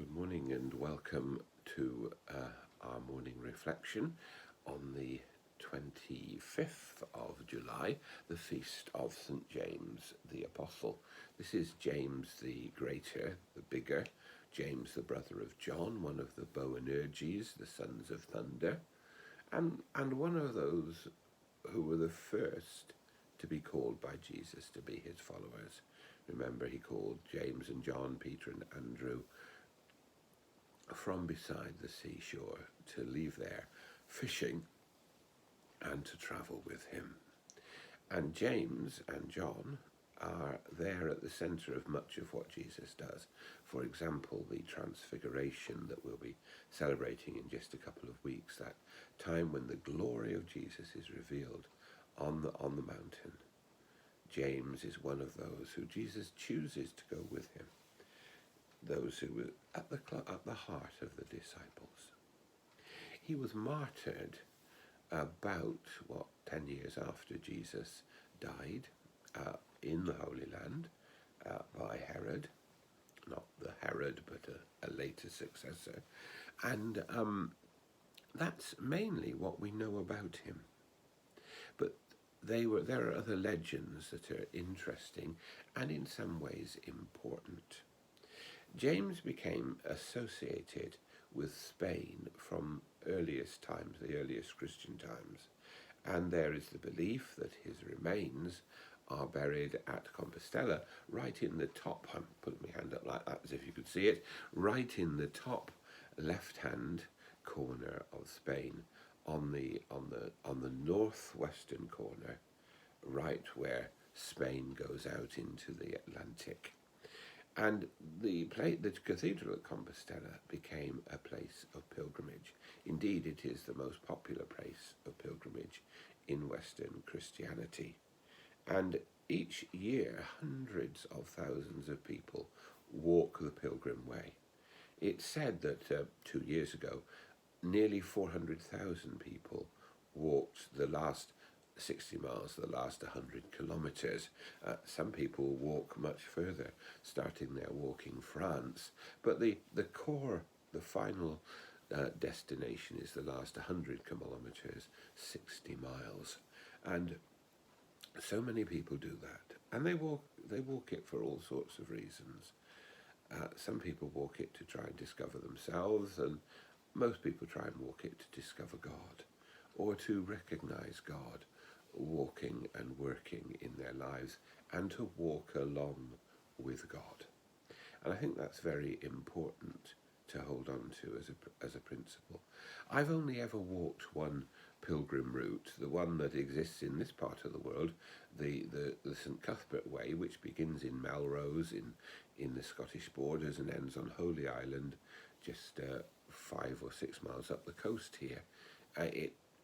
Good morning and welcome to our morning reflection on the 25th of July, the feast of St. James the Apostle. This is James the Greater, the bigger, James the brother of John, one of the Boanerges, the sons of thunder, and one of those who were the first to be called by Jesus to be his followers. Remember, he called James and John, Peter and Andrew, from beside the seashore to leave there fishing and to travel with him. And James and John are there at the centre of much of what Jesus does. For example, the transfiguration that we'll be celebrating in just a couple of weeks, that time when the glory of Jesus is revealed on the mountain. James is one of those who Jesus chooses to go with him, those who were at the heart of the disciples. He was martyred about, 10 years after Jesus died in the Holy Land by Herod, not the Herod, but a later successor. And that's mainly what we know about him. But there are other legends that are interesting and in some ways important. James became associated with Spain from earliest times, the earliest Christian times, and there is the belief that his remains are buried at Compostela, right in the top. I'm putting my hand up like that as if you could see it, right in the top left-hand corner of Spain, on the northwestern corner, right where Spain goes out into the Atlantic. And the cathedral at Compostela became a place of pilgrimage. Indeed, it is the most popular place of pilgrimage in Western Christianity. And each year, hundreds of thousands of people walk the pilgrim way. It's said that 2 years ago, nearly 400,000 people walked the last 60 miles, the last 100 kilometres. Some people walk much further, starting their walk in France. But the core, the final destination is the last 100 kilometres, 60 miles. And so many people do that. And they walk it for all sorts of reasons. Some people walk it to try and discover themselves, and most people try and walk it to discover God, or to recognise God walking and working in their lives, and to walk along with God. And I think that's very important to hold on to as a principle. I've only ever walked one pilgrim route, the one that exists in this part of the world, the St Cuthbert Way, which begins in Melrose in the Scottish borders and ends on Holy Island, just 5 or 6 miles up the coast here.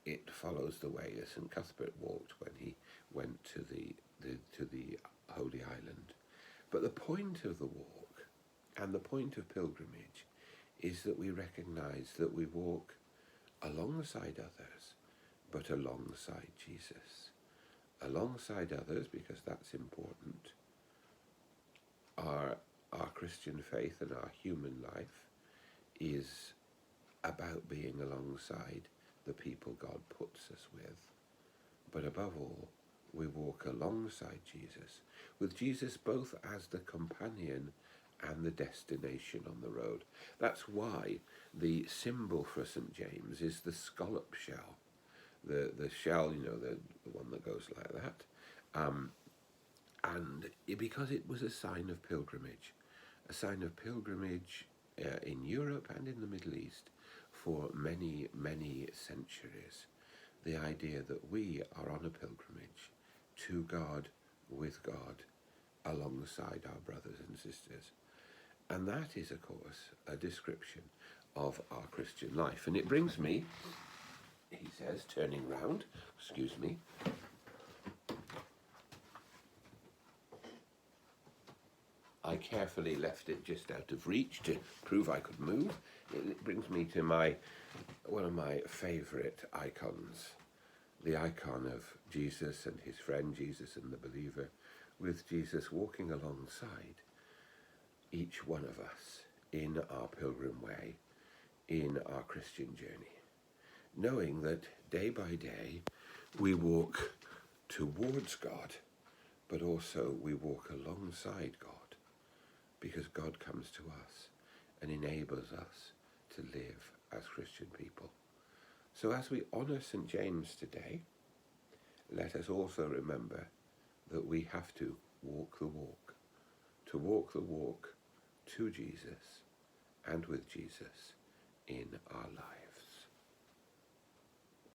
It follows the way that St Cuthbert walked when he went to the Holy Island. But the point of the walk and the point of pilgrimage is that we recognise that we walk alongside others, but alongside Jesus. Alongside others, because that's important. Our Christian faith and our human life is about being alongside the people God puts us with. But above all, we walk alongside Jesus, with Jesus both as the companion and the destination on the road. That's why the symbol for St. James is the scallop shell. The shell, the one that goes like that. Because it was a sign of pilgrimage in Europe and in the Middle East for many, many centuries. The idea that we are on a pilgrimage to God, with God, alongside our brothers and sisters. And that is, of course, a description of our Christian life. And it brings me, he says, turning round, excuse me, I carefully left it just out of reach to prove I could move. It brings me to one of my favourite icons, the icon of Jesus and his friend Jesus and the believer, with Jesus walking alongside each one of us in our pilgrim way, in our Christian journey, knowing that day by day we walk towards God, but also we walk alongside God, because God comes to us and enables us to live as Christian people. So as we honour St. James today, let us also remember that we have to walk the walk, to walk the walk to Jesus and with Jesus in our lives.